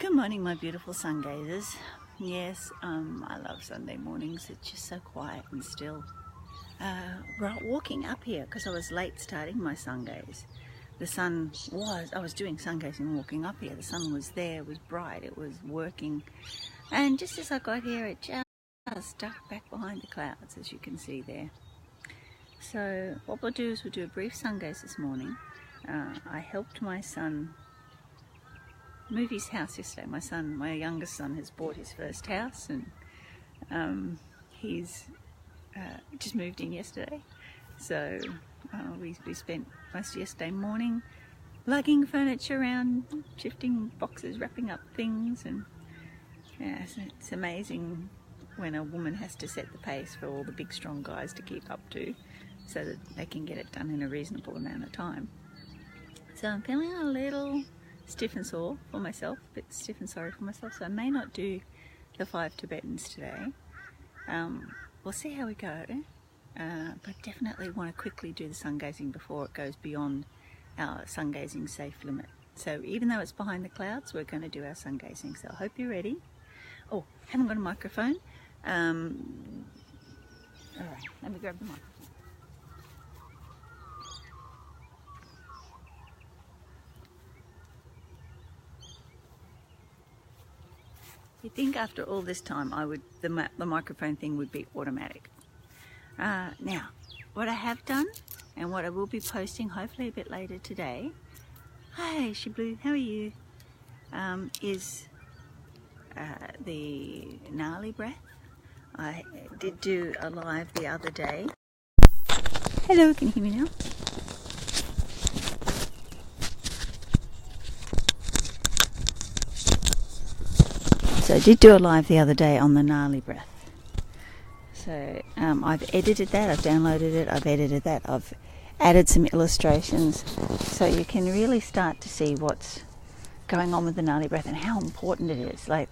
Good morning, my beautiful sun gazers. Yes, I love Sunday mornings. It's just so quiet and still. Walking up here, because I was late starting my sun gaze. I was doing sun gazing walking up here. The sun was there, it was bright, it was working. And just as I got here, it just ducked back behind the clouds, as you can see there. So what we'll do is we'll do a brief sun gaze this morning. I helped my son move his house yesterday. My youngest son has bought his first house, and he's just moved in yesterday. So we spent most of yesterday morning lugging furniture around, shifting boxes, wrapping up things, and yeah, it's amazing when a woman has to set the pace for all the big strong guys to keep up to, so that they can get it done in a reasonable amount of time. So I'm feeling a little stiff and sore for myself, a bit stiff and sorry for myself, so I may not do the 5 Tibetans today. We'll see how we go, but definitely want to quickly do the sun gazing before it goes beyond our sun gazing safe limit. So even though it's behind the clouds, we're going to do our sun gazing, so I hope you're ready. Oh, haven't got a microphone. Alright, let me grab the microphone. You'd think after all this time the microphone thing would be automatic. Now, what I have done and what I will be posting hopefully a bit later today, hi Shiblu, how are you, is the Nali breath. I did do a live the other day. Hello, can you hear me now? So I did do a live the other day on the Nali breath. So I've edited that, I've downloaded it, I've edited that, I've added some illustrations, so you can really start to see what's going on with the Nali breath and how important it is. Like,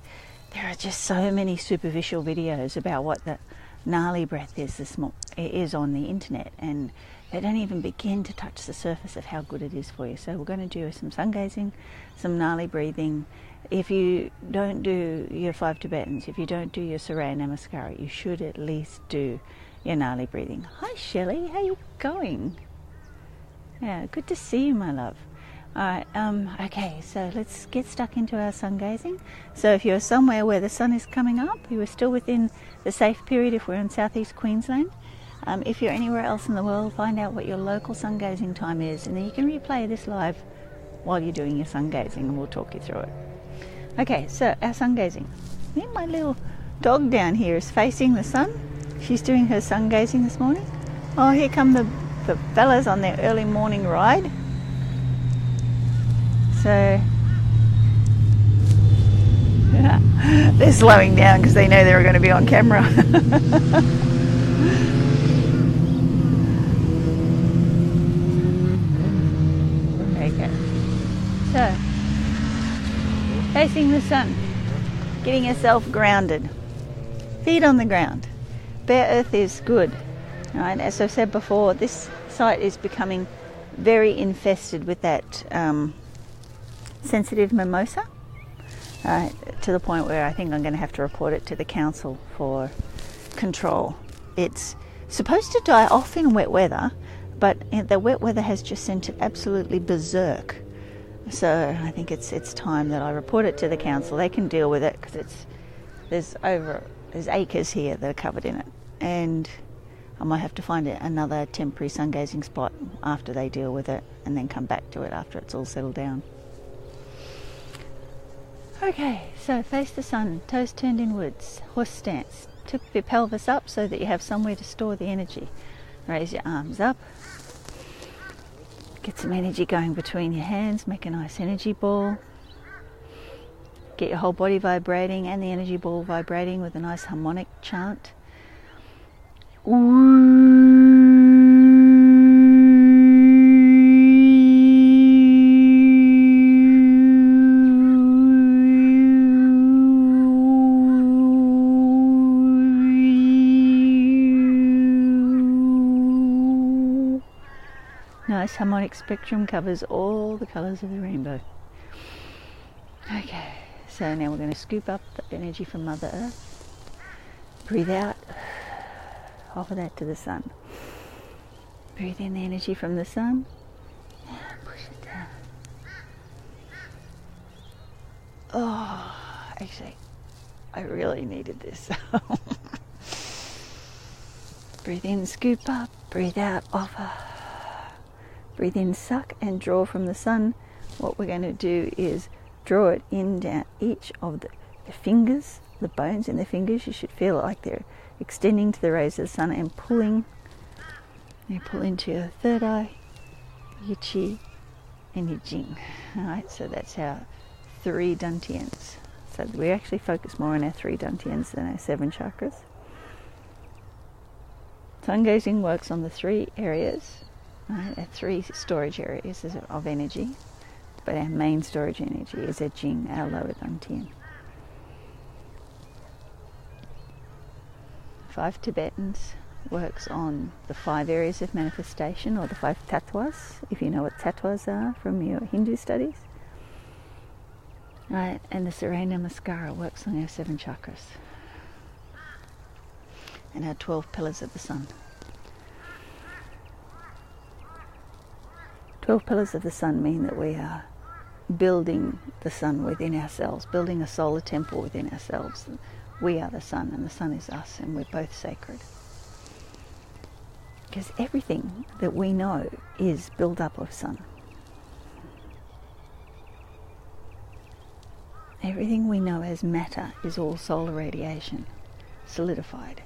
there are just so many superficial videos about what the Nali breath is on the internet, and they don't even begin to touch the surface of how good it is for you. So we're going to do some sun gazing, some Nali breathing. If you don't do your 5 Tibetans, if you don't do your Surya Namaskara, you should at least do your Nali breathing. Hi Shelley, how you going? Yeah, good to see you, my love. Alright, okay, so let's get stuck into our sun gazing. So if you're somewhere where the sun is coming up, you are still within the safe period if we're in southeast Queensland. If you're anywhere else in the world, find out what your local sun gazing time is, and then you can replay this live while you're doing your sun gazing, and we'll talk you through it. Okay, so our sun gazing. I think my little dog down here is facing the sun. She's doing her sun gazing this morning. Oh, here come the fellas on their early morning ride. So yeah, they're slowing down because they know they're going to be on camera. Okay, so facing the sun, getting yourself grounded, feet on the ground. Bare earth is good. Right? As I've said before, this site is becoming very infested with that sensitive mimosa, to the point where I think I'm going to have to report it to the council for control. It's supposed to die off in wet weather, but the wet weather has just sent it absolutely berserk. So I think it's time that I report it to the council. They can deal with it because there's acres here that are covered in it, and I might have to find another temporary sun gazing spot after they deal with it, and then come back to it after it's all settled down. Okay, so face the sun, toes turned inwards, horse stance. Tip your pelvis up so that you have somewhere to store the energy. Raise your arms up. Get some energy going between your hands, make a nice energy ball. Get your whole body vibrating and the energy ball vibrating with a nice harmonic chant. Nice harmonic spectrum, covers all the colours of the rainbow. Okay, So now we're going to scoop up the energy from Mother Earth. Breathe out. Offer that to the sun. Breathe in the energy from the sun. Push it down. Oh, actually, I really needed this. Breathe in, scoop up. Breathe out, offer. Breathe in, suck, and draw from the sun. What we're going to do is draw it in down each of the fingers, the bones in the fingers. You should feel like they're extending to the rays of the sun and pulling. You pull into your third eye, your chi, and your jing. Alright, so that's our 3 dantians. So we actually focus more on our 3 dantians than our 7 chakras. Sun gazing works on the 3 areas, right? Our 3 storage areas of energy, but our main storage energy is our jing, our lower dantian. 5 Tibetans works on the 5 areas of manifestation, or the 5 tattvas, if you know what tattvas are from your Hindu studies. Right, and the Surya Namaskara works on our 7 chakras and our 12 pillars of the sun. 12 pillars of the sun mean that we are building the sun within ourselves, building a solar temple within ourselves. We are the sun and the sun is us, and we're both sacred. Because everything that we know is built up of sun. Everything we know as matter is all solar radiation, solidified.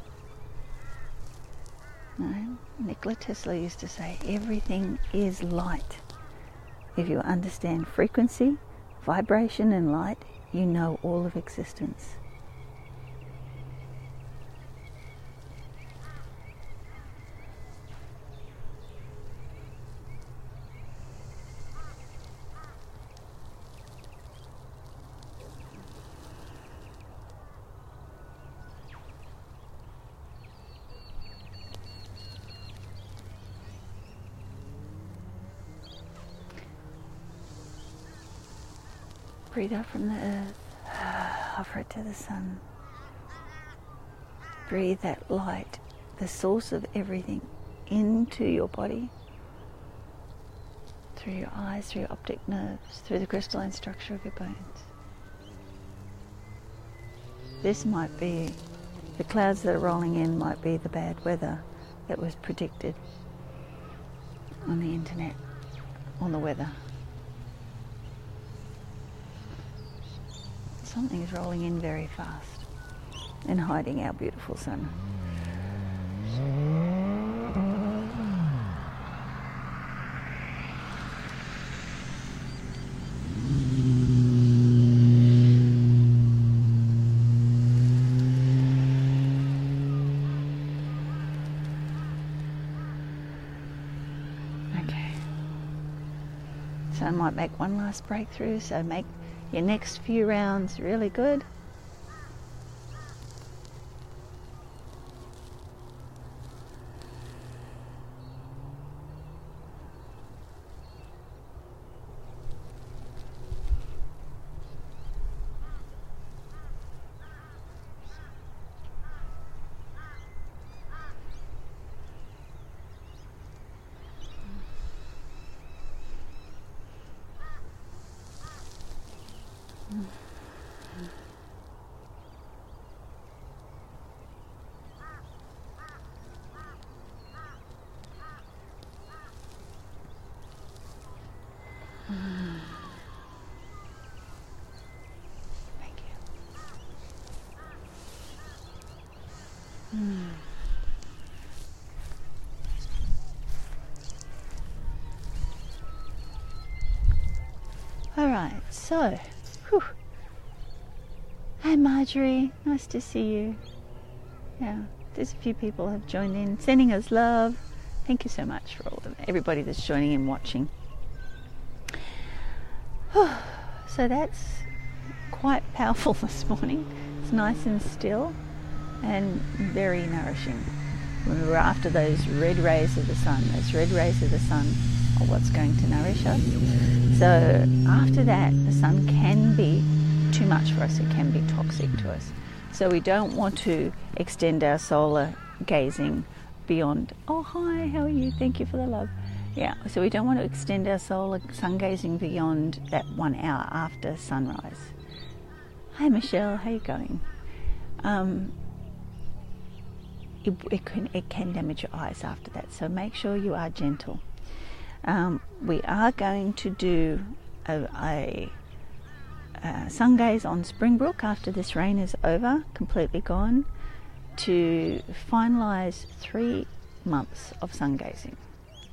No? Nikola Tesla used to say, everything is light. If you understand frequency, vibration and light, you know all of existence. Breathe out from the earth, offer it to the sun. Breathe that light, the source of everything, into your body, through your eyes, through your optic nerves, through the crystalline structure of your bones. This might be, the clouds that are rolling in might be the bad weather that was predicted on the internet, on the weather. Something is rolling in very fast and hiding our beautiful sun. Okay. So I might make one last breakthrough, so make your next few rounds really good. Thank you. All right, so, hi Marjorie, nice to see you. Yeah, there's a few people have joined in, sending us love. Thank you so much for all of everybody that's joining in, watching. So that's quite powerful this morning. It's nice and still and very nourishing. We were after those red rays of the sun. Those red rays of the sun are what's going to nourish us. So after that, the sun can be too much for us, it can be toxic to us. So we don't want to extend our solar gazing beyond, oh hi, how are you, thank you for the love. Yeah, so we don't want to extend our solar sun gazing beyond that 1 hour after sunrise. Hi Michelle, how you going? It can damage your eyes after that, so make sure you are gentle. We are going to do a sun gaze on Springbrook after this rain is over, completely gone, to finalise 3 months of sun gazing.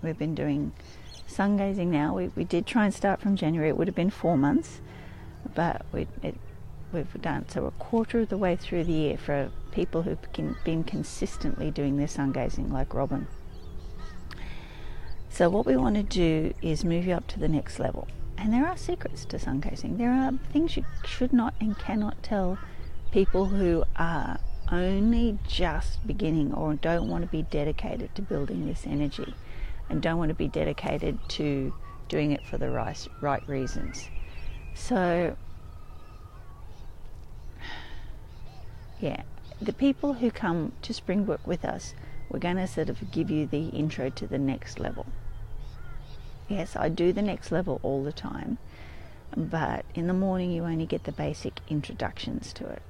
We've been doing sun gazing now. We did try and start from January. It would have been 4 months, but we've done so a quarter of the way through the year for people who've been consistently doing their sun gazing, like Robin. So what we want to do is move you up to the next level. And there are secrets to sun gazing. There are things you should not and cannot tell people who are only just beginning or don't want to be dedicated to building this energy and don't want to be dedicated to doing it for the right reasons. So yeah, the people who come to Springbrook with us, we're going to sort of give you the intro to the next level. Yes, I do the next level all the time, but in the morning you only get the basic introductions to it.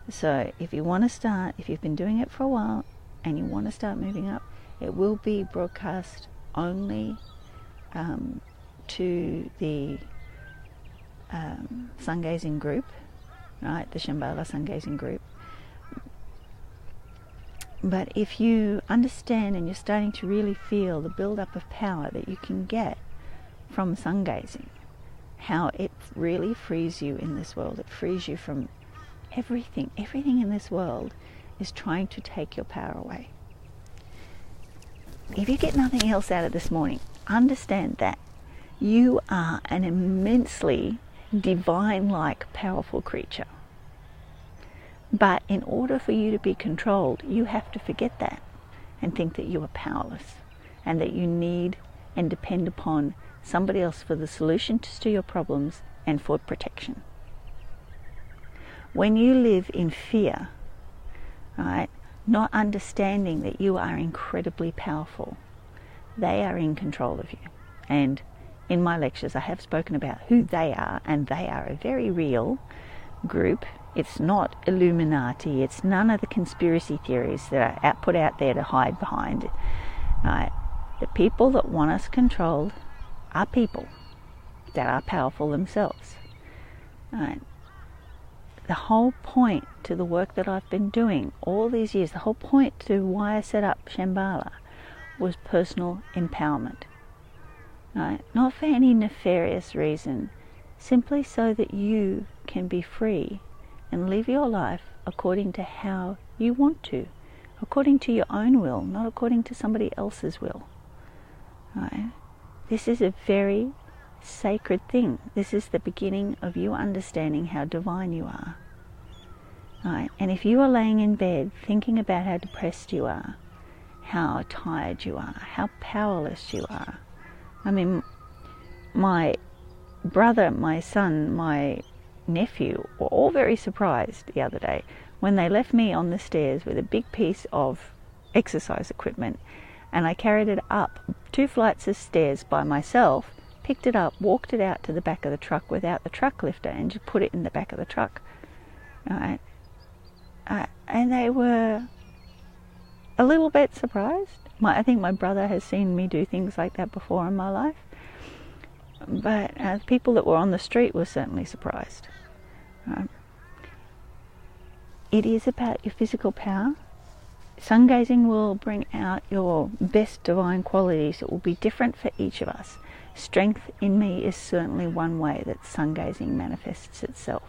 So if you want to start, if you've been doing it for a while and you want to start moving up, it will be broadcast only to the sun gazing group, right? The Shambhala sun gazing group. But if you understand and you're starting to really feel the build-up of power that you can get from sun gazing, how it really frees you in this world, it frees you from everything. Everything in this world is trying to take your power away. If you get nothing else out of this morning, understand that you are an immensely divine-like powerful creature. But in order for you to be controlled, you have to forget that and think that you are powerless and that you need and depend upon somebody else for the solutions to your problems and for protection. When you live in fear, right, not understanding that you are incredibly powerful, they are in control of you. And in my lectures I have spoken about who they are, and they are a very real group. It's not Illuminati, it's none of the conspiracy theories that are put out there to hide behind. Right? The people that want us controlled are people that are powerful themselves. Right? The whole point to the work that I've been doing all these years, the whole point to why I set up Shambhala was personal empowerment. Right? Not for any nefarious reason, simply so that you can be free and live your life according to how you want to, according to your own will, not according to somebody else's will. Right? This is a very sacred thing. This is the beginning of you understanding how divine you are. Right? And if you are laying in bed thinking about how depressed you are, how tired you are, how powerless you are. I mean, my brother, my son, my nephew were all very surprised the other day when they left me on the stairs with a big piece of exercise equipment, and I carried it up 2 flights of stairs by myself, picked it up, walked it out to the back of the truck without the truck lifter, and just put it in the back of the truck. Right? And they were a little bit surprised. I think my brother has seen me do things like that before in my life, but the people that were on the street were certainly surprised. It is about your physical power. Sun gazing will bring out your best divine qualities. It will be different for each of us. Strength in me is certainly one way that sun gazing manifests itself.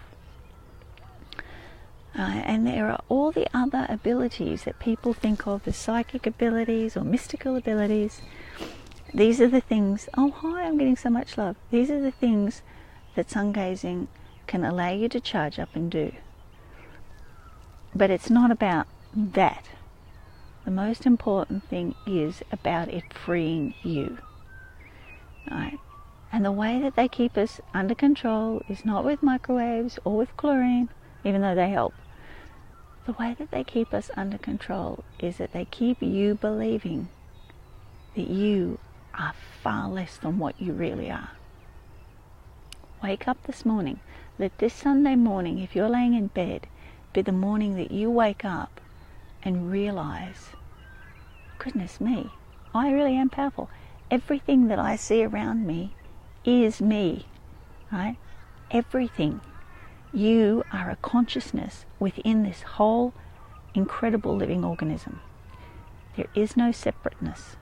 And there are all the other abilities that people think of as psychic abilities or mystical abilities. These are the things, oh hi, I'm getting so much love. These are the things that sun gazing can allow you to charge up and do. But it's not about that. The most important thing is about it freeing you. Right? And the way that they keep us under control is not with microwaves or with chlorine, even though they help. The way that they keep us under control is that they keep you believing that you are far less than what you really are. Wake up this morning. Let this Sunday morning, if you're laying in bed, be the morning that you wake up and realize, goodness me, I really am powerful. Everything that I see around me is me, right? Everything. You are a consciousness within this whole incredible living organism. There is no separateness.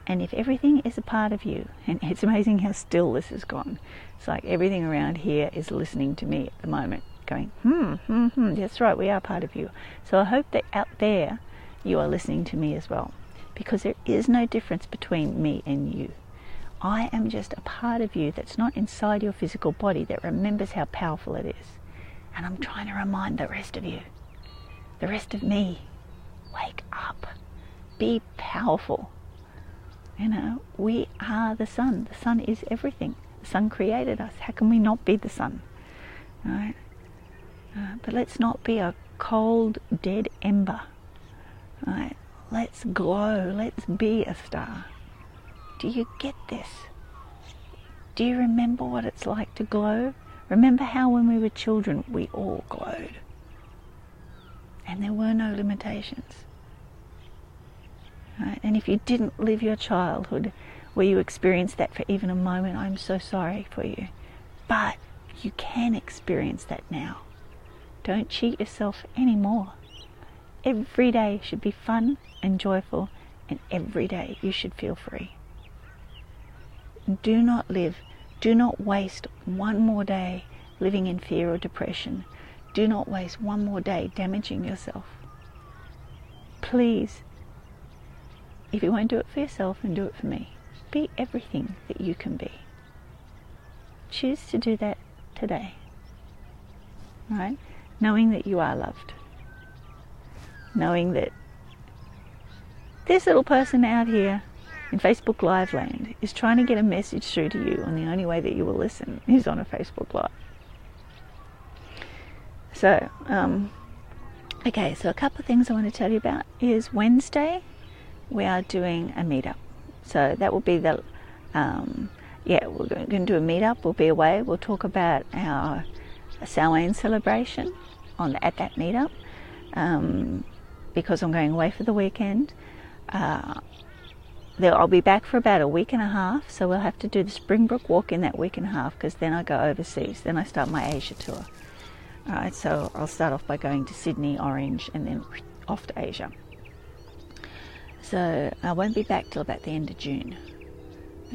And if everything is a part of you, and it's amazing how still this has gone. It's like everything around here is listening to me at the moment, going, that's right, we are part of you. So I hope that out there you are listening to me as well, because there is no difference between me and you. I am just a part of you that's not inside your physical body, that remembers how powerful it is. And I'm trying to remind the rest of you, the rest of me, wake up, be powerful. You know, we are the sun. The sun is everything. The sun created us. How can we not be the sun? Right? But let's not be a cold, dead ember. Right? Let's glow. Let's be a star. Do you get this? Do you remember what it's like to glow? Remember how when we were children, we all glowed. And there were no limitations. Right? And if you didn't live your childhood where you experienced that for even a moment, I'm so sorry for you. But you can experience that now. Don't cheat yourself anymore. Every day should be fun and joyful, and every day you should feel free. Do not waste one more day living in fear or depression. Do not waste one more day damaging yourself. Please, if you won't do it for yourself, then do it for me. Be everything that you can be. Choose to do that today. Right? Knowing that you are loved. Knowing that this little person out here in Facebook Live land is trying to get a message through to you, and the only way that you will listen is on a Facebook Live. So, okay, so a couple of things I want to tell you about is Wednesday we are doing a meetup. So that will be the, we're going to do a meetup. We'll be away. We'll talk about our Samhain celebration at that meetup, because I'm going away for the weekend. I'll be back for about a week and a half, so we'll have to do the Springbrook walk in that week and a half, because then I go overseas. Then I start my Asia tour. All right, so I'll start off by going to Sydney, Orange, and then off to Asia. So I won't be back till about the end of June.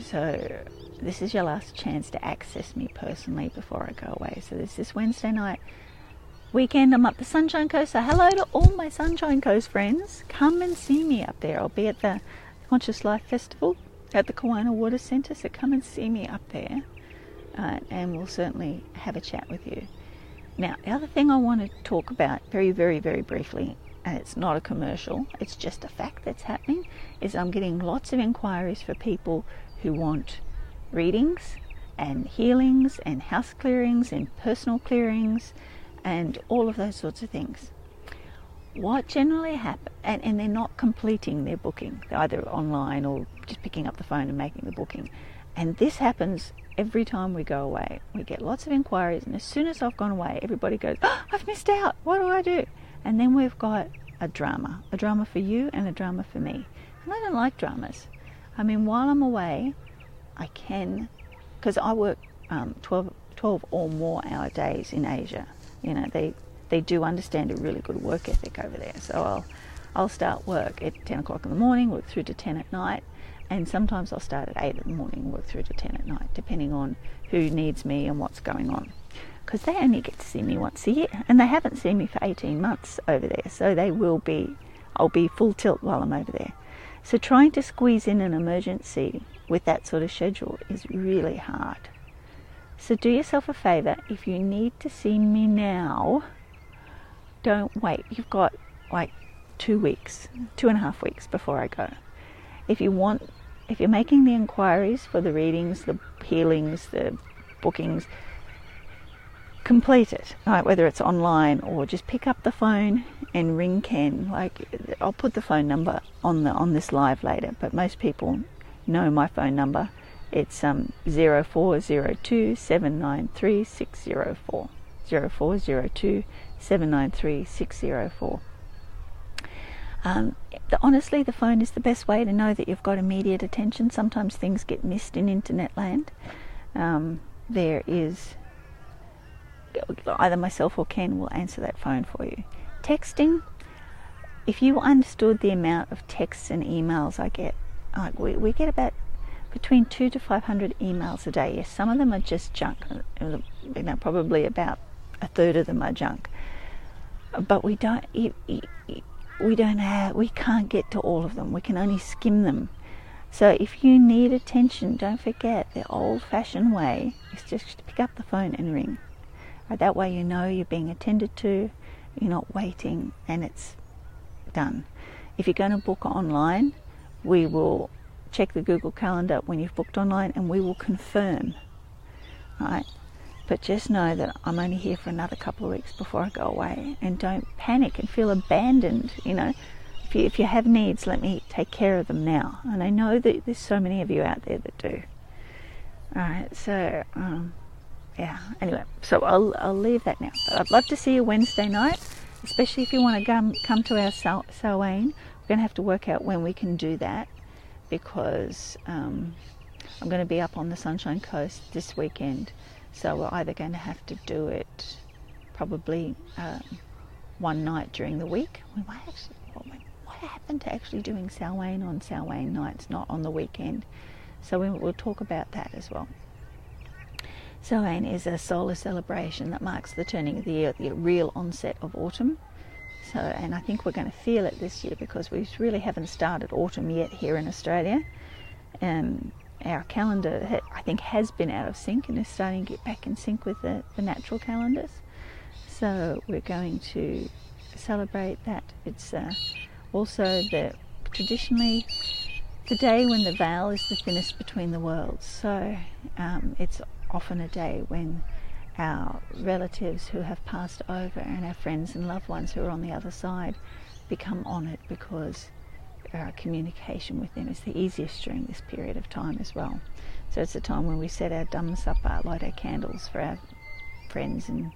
So this is your last chance to access me personally before I go away. So this Wednesday night weekend, I'm up the Sunshine Coast. So hello to all my Sunshine Coast friends. Come and see me up there. I'll be at the Conscious Life Festival at the Kawana Water Centre, so come and see me up there, and we'll certainly have a chat with you. Now, the other thing I want to talk about very, very, very briefly, and it's not a commercial, it's just a fact that's happening, is I'm getting lots of inquiries for people who want readings and healings and house clearings and personal clearings and all of those sorts of things. What generally happens, and they're not completing their booking, they're either online or just picking up the phone and making the booking. And this happens every time we go away. We get lots of inquiries, and as soon as I've gone away, everybody goes, oh, I've missed out, what do I do? And then we've got a drama for you and a drama for me. And I don't like dramas. I mean, while I'm away, I can, because I work 12 or more hour days in Asia. You know, they do understand a really good work ethic over there. So I'll start work at 10 o'clock in the morning, work through to 10 at night, and sometimes I'll start at 8 in the morning, work through to 10 at night, depending on who needs me and what's going on. Because they only get to see me once a year, and they haven't seen me for 18 months over there, so I'll be full tilt while I'm over there. So trying to squeeze in an emergency with that sort of schedule is really hard. So do yourself a favour, if you need to see me now, don't wait. You've got like 2.5 weeks before I go. If if you're making the inquiries for the readings, the healings, the bookings, complete it, right? Whether it's online or just pick up the phone and ring Ken. Like, I'll put the phone number on this live later, but most people know my phone number. It's 0402 793 604. 0402 793 604. Honestly, the phone is the best way to know that you've got immediate attention. Sometimes things get missed in internet land. There is either myself or Ken will answer that phone for you. Texting, if you understood the amount of texts and emails I get, like we get about between 200 to 500 emails a day. Yes, some of them are just junk. Probably about a third of them are junk. But we can't get to all of them. We can only skim them. So if you need attention, don't forget the old-fashioned way is just to pick up the phone and ring. Right, that way you know you're being attended to, you're not waiting, and it's done. If you're going to book online, we will check the Google Calendar when you've booked online, and we will confirm. Right? But just know that I'm only here for another couple of weeks before I go away, and don't panic and feel abandoned. If you have needs, let me take care of them now. And I know that there's so many of you out there that do. All right, so yeah. Anyway, so I'll leave that now. But I'd love to see you Wednesday night, especially if you want to come to our Samhain. We're going to have to work out when we can do that, because I'm going to be up on the Sunshine Coast this weekend. So we're either going to have to do it probably one night during the week. We might actually, what happened to actually doing Samhain on Samhain nights, not on the weekend? So we'll talk about that as well. Samhain is a solar celebration that marks the turning of the year, the real onset of autumn. So, and I think we're going to feel it this year because we really haven't started autumn yet here in Australia. Our calendar, I think, has been out of sync and is starting to get back in sync with the natural calendars. So we're going to celebrate that. It's also traditionally the day when the veil is the thinnest between the worlds. So it's often a day when our relatives who have passed over and our friends and loved ones who are on the other side become honoured, because our communication with them is the easiest during this period of time as well. So it's a time when we set our Dhammasapa, light our candles for our friends and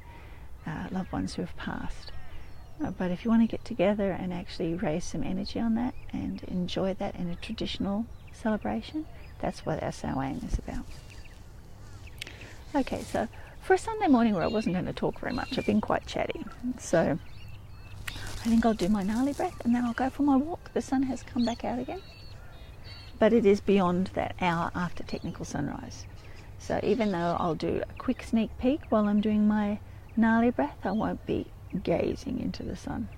loved ones who have passed. But if you want to get together and actually raise some energy on that and enjoy that in a traditional celebration, that's what our Samhain is about. Okay, so for a Sunday morning where I wasn't going to talk very much, I've been quite chatty. So I think I'll do my gnarly breath and then I'll go for my walk. The sun has come back out again, but it is beyond that hour after technical sunrise. So even though I'll do a quick sneak peek while I'm doing my gnarly breath, I won't be gazing into the sun.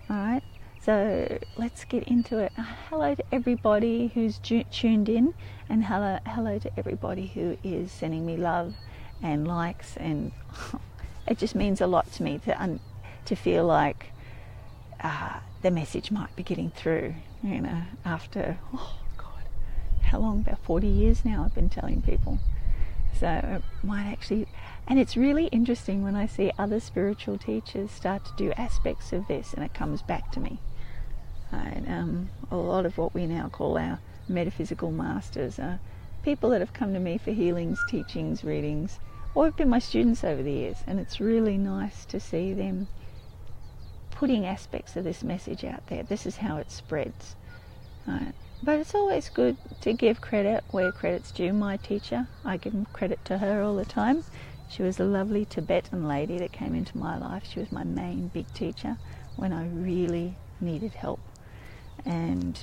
All right, so let's get into it. Hello to everybody who's tuned in, and hello to everybody who is sending me love and likes, and it just means a lot to me to feel like the message might be getting through, after, oh God, how long? About 40 years now I've been telling people. So it might actually, and it's really interesting when I see other spiritual teachers start to do aspects of this and it comes back to me. And a lot of what we now call our metaphysical masters are people that have come to me for healings, teachings, readings, or have been my students over the years, and it's really nice to see them putting aspects of this message out there. This is how it spreads. But it's always good to give credit where credit's due. My teacher, I give credit to her all the time. She was a lovely Tibetan lady that came into my life. She was my main big teacher when I really needed help, and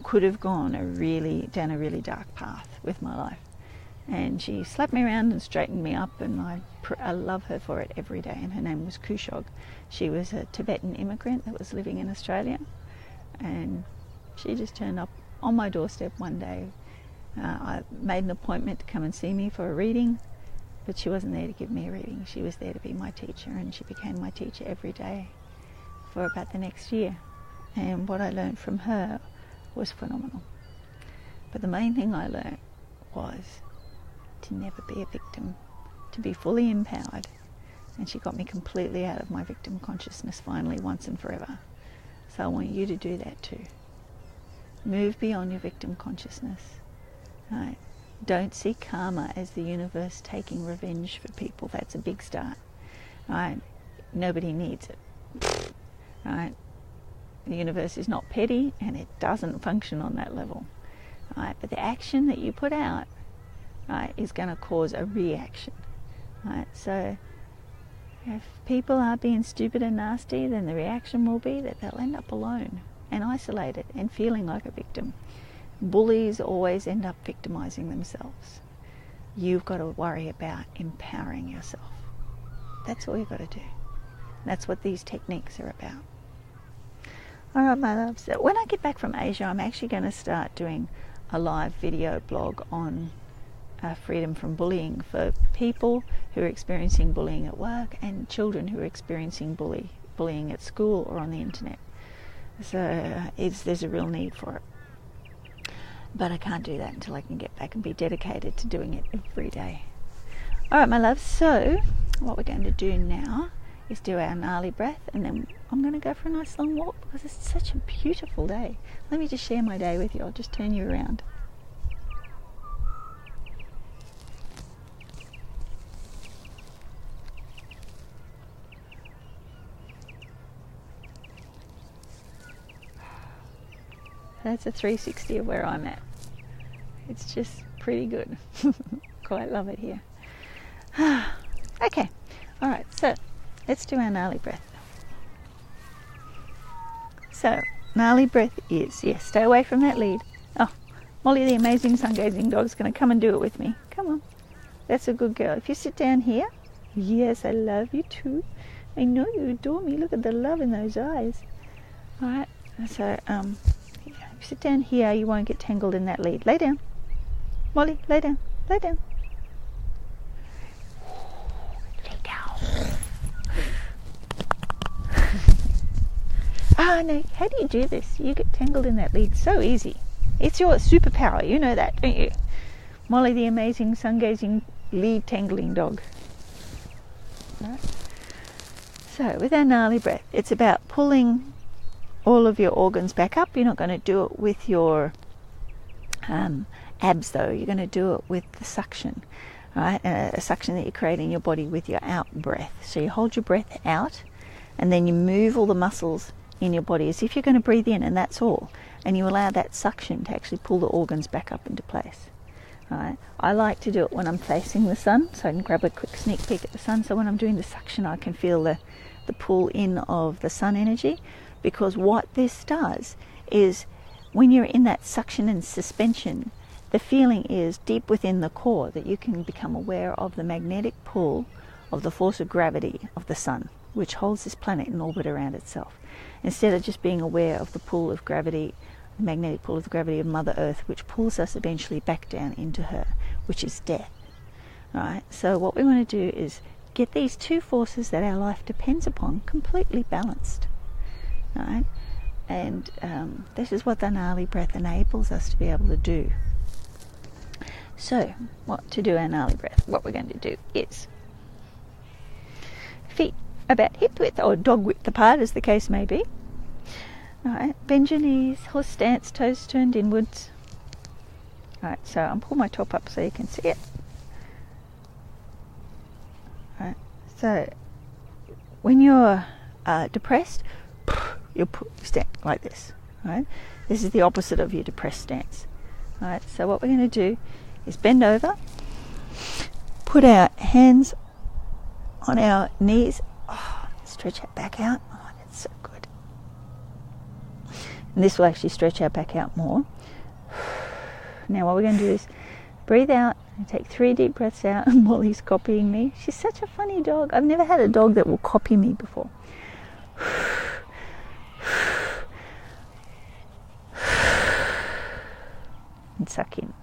could have gone down a really dark path with my life. And she slapped me around and straightened me up, and I love her for it every day. And her name was Kushog. She was a Tibetan immigrant that was living in Australia, and she just turned up on my doorstep one day. I made an appointment to come and see me for a reading, but she wasn't there to give me a reading. She was there to be my teacher, and she became my teacher every day for about the next year. And what I learned from her was phenomenal. But the main thing I learned was to never be a victim, to be fully empowered. And she got me completely out of my victim consciousness finally, once and forever. So I want you to do that too. Move beyond your victim consciousness. Right? Don't see karma as the universe taking revenge for people. That's a big start. Right? Nobody needs it. Right? The universe is not petty, and it doesn't function on that level. Right? But the action that you put out, right, is going to cause a reaction. Right? So if people are being stupid and nasty, then the reaction will be that they'll end up alone and isolated and feeling like a victim. Bullies always end up victimizing themselves. You've got to worry about empowering yourself. That's all you've got to do. That's what these techniques are about. All right, my loves. So when I get back from Asia, I'm actually going to start doing a live video blog on freedom from bullying for people who are experiencing bullying at work and children who are experiencing bullying at school or on the internet. So there's a real need for it. But I can't do that until I can get back and be dedicated to doing it every day. All right, my love. So what we're going to do now is do our gnarly breath, and then I'm going to go for a nice long walk because it's such a beautiful day. Let me just share my day with you. I'll just turn you around. That's a 360 of where I'm at. It's just pretty good. Quite love it here. Okay, all right, so let's do our gnarly breath. So, gnarly breath is, yes, stay away from that lead. Oh, Molly the amazing sun-gazing dog is going to come and do it with me. Come on, that's a good girl. If you sit down here, yes, I love you too. I know you adore me. Look at the love in those eyes. All right, so, if you sit down here, you won't get tangled in that lead. Lay down. Molly, lay down. Lay down. Lay down. No, how do you do this? You get tangled in that lead so easy. It's your superpower. You know that, don't you? Molly the amazing sun-gazing lead tangling dog. Right. So, with our gnarly breath, it's about pulling all of your organs back up. You're not going to do it with your abs though. You're going to do it with the suction, right? A suction that you create in your body with your out breath. So you hold your breath out, and then you move all the muscles in your body as if you're going to breathe in, and that's all. And you allow that suction to actually pull the organs back up into place. Right? I like to do it when I'm facing the sun, so I can grab a quick sneak peek at the sun. So when I'm doing the suction, I can feel the pull in of the sun energy. Because what this does is when you're in that suction and suspension, the feeling is deep within the core that you can become aware of the magnetic pull of the force of gravity of the sun, which holds this planet in orbit around itself. Instead of just being aware of the pull of gravity, the magnetic pull of the gravity of Mother Earth, which pulls us eventually back down into her, which is death. Right? So what we want to do is get these two forces that our life depends upon completely balanced. Right? And this is what the gnarly breath enables us to be able to do. So, what to do our gnarly breath? What we're going to do is feet about hip width or dog width apart, as the case may be. Alright, bend your knees, horse stance, toes turned inwards. Alright, so I'll pull my top up so you can see it. Alright, so when you're depressed, you stand like this. Right? This is the opposite of your depressed stance. Right? So what we're going to do is bend over, put our hands on our knees, stretch our back out. Oh, that's so good. And this will actually stretch our back out more. Now what we're going to do is breathe out and take 3 deep breaths out. And Molly's copying me. She's such a funny dog. I've never had a dog that will copy me before. And suck in.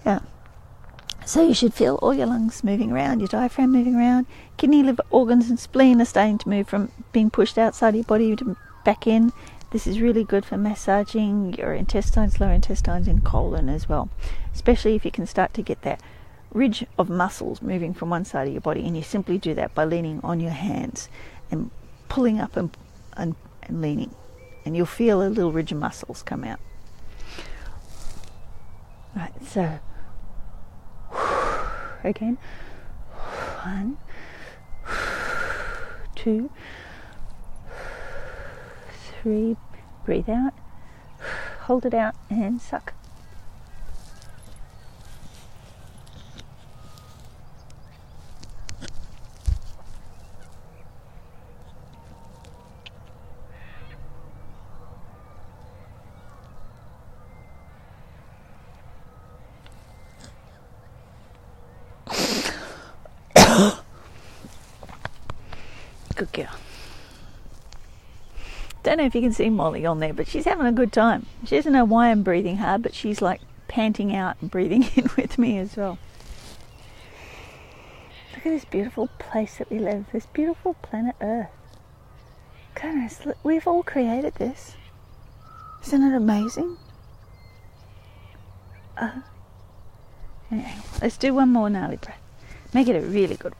Yeah. So you should feel all your lungs moving around, your diaphragm moving around. Kidney, liver, organs and spleen are starting to move from being pushed outside your body to back in. This is really good for massaging your intestines, lower intestines and colon as well. Especially if you can start to get that ridge of muscles moving from one side of your body, and you simply do that by leaning on your hands and pulling up and leaning, and you'll feel a little ridge of muscles come out. Right, so again, 1, 2, 3, breathe out, hold it out and suck. Good girl. Don't know if you can see Molly on there, but she's having a good time. She doesn't know why I'm breathing hard, but she's like panting out and breathing in with me as well. Look at this beautiful place that we live, this beautiful planet Earth. Goodness, we've all created this. Isn't it amazing? Anyway, let's do one more gnarly breath. Make it a really good one.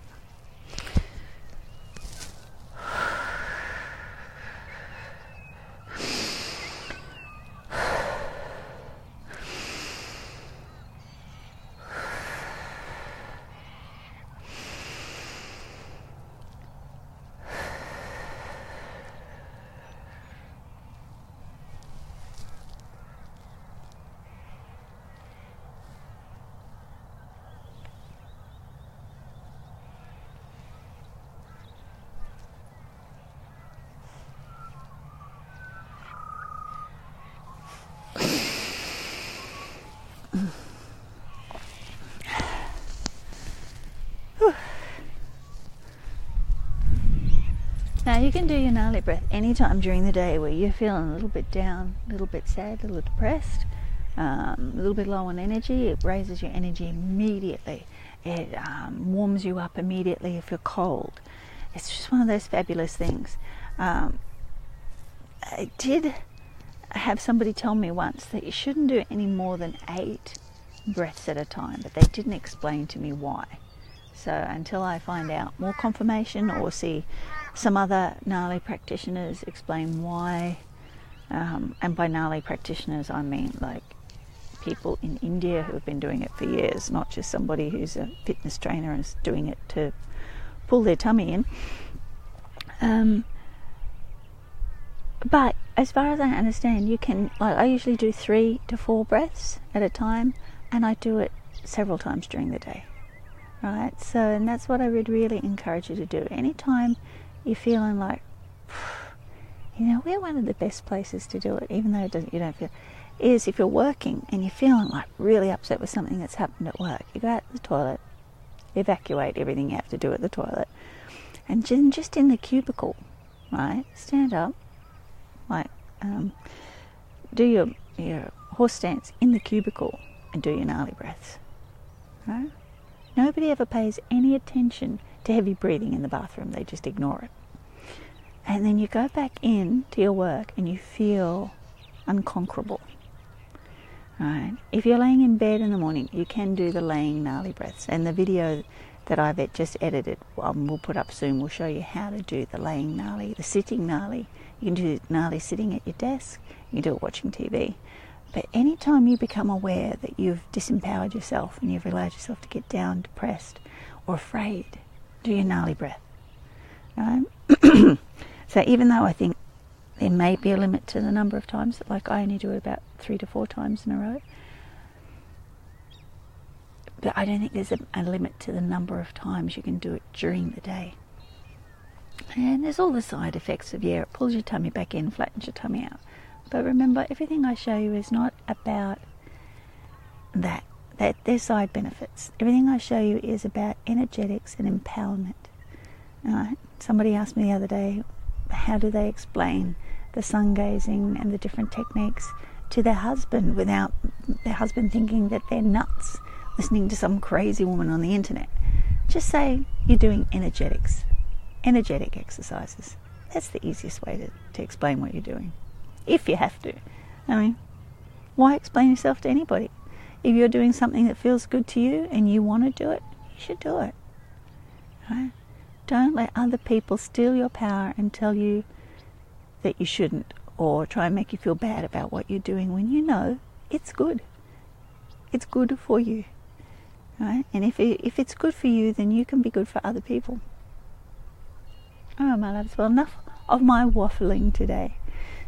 Now you can do your gnarly breath anytime during the day where you're feeling a little bit down, a little bit sad, a little depressed, a little bit low on energy. It raises your energy immediately. It warms you up immediately if you're cold. It's just one of those fabulous things. I did have somebody tell me once that you shouldn't do any more than 8 breaths at a time, but they didn't explain to me why. So until I find out more confirmation or see some other gnarly practitioners explain why, and by gnarly practitioners I mean like people in India who have been doing it for years, not just somebody who's a fitness trainer and is doing it to pull their tummy in. But as far as I understand, you can, like, I usually do 3 to 4 breaths at a time, and I do it several times during the day. Right, so, and that's what I would really encourage you to do. Anytime you're feeling like, you know, we're one of the best places to do it, even though you don't feel, is if you're working and you're feeling like really upset with something that's happened at work. You go out to the toilet, evacuate everything you have to do at the toilet, and just in the cubicle, right, stand up, like, do your horse stance in the cubicle and do your gnarly breaths, right? Nobody ever pays any attention to heavy breathing in the bathroom. They just ignore it. And then you go back in to your work and you feel unconquerable. Right? If you're laying in bed in the morning, you can do the laying gnarly breaths. And the video that I've just edited, we'll put up soon, will show you how to do the laying gnarly, the sitting gnarly. You can do gnarly sitting at your desk. You can do it watching TV. But anytime you become aware that you've disempowered yourself and you've allowed yourself to get down, depressed or afraid, do your gnarly breath. Right? So even though I think there may be a limit to the number of times, like I only do it about 3 to 4 times in a row, but I don't think there's a limit to the number of times you can do it during the day. And there's all the side effects of, it pulls your tummy back in, flattens your tummy out. But remember, everything I show you is not about that there's side benefits. Everything I show you is about energetics and empowerment. Somebody asked me the other day, how do they explain the sun gazing and the different techniques to their husband without their husband thinking that they're nuts, listening to some crazy woman on the internet. Just say you're doing energetic exercises. That's the easiest way to explain what you're doing, if you have to. I mean, why explain yourself to anybody? If you're doing something that feels good to you and you want to do it, you should do it. Right? Don't let other people steal your power and tell you that you shouldn't, or try and make you feel bad about what you're doing when you know it's good. It's good for you. Right? And if it's good for you, then you can be good for other people. All right, my loves. Well, enough of my waffling today.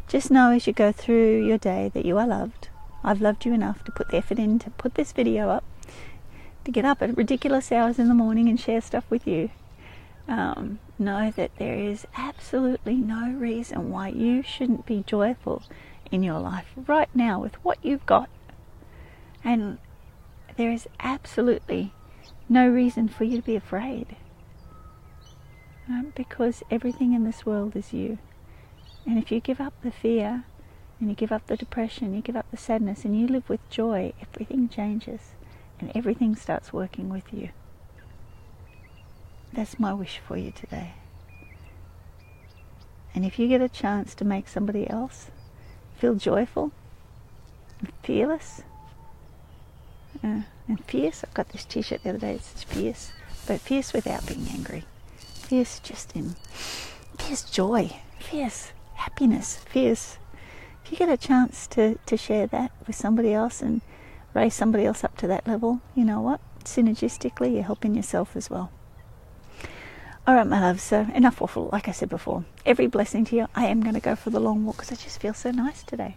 Just know as you go through your day that you are loved. I've loved you enough to put the effort in to put this video up, to get up at ridiculous hours in the morning and share stuff with you. Know that there is absolutely no reason why you shouldn't be joyful in your life right now with what you've got. And there is absolutely no reason for you to be afraid. Because everything in this world is you. And if you give up the fear, and you give up the depression, you give up the sadness, and you live with joy, everything changes. And everything starts working with you. That's my wish for you today. And if you get a chance to make somebody else feel joyful, and fearless, and fierce. I got this t-shirt the other day, it says fierce, but fierce without being angry. Fierce just in fierce joy, fierce happiness, fierce. If you get a chance to share that with somebody else and raise somebody else up to that level, you know what? Synergistically, you're helping yourself as well. All right, my love, so enough waffle. Like I said before, every blessing to you. I am going to go for the long walk because I just feel so nice today.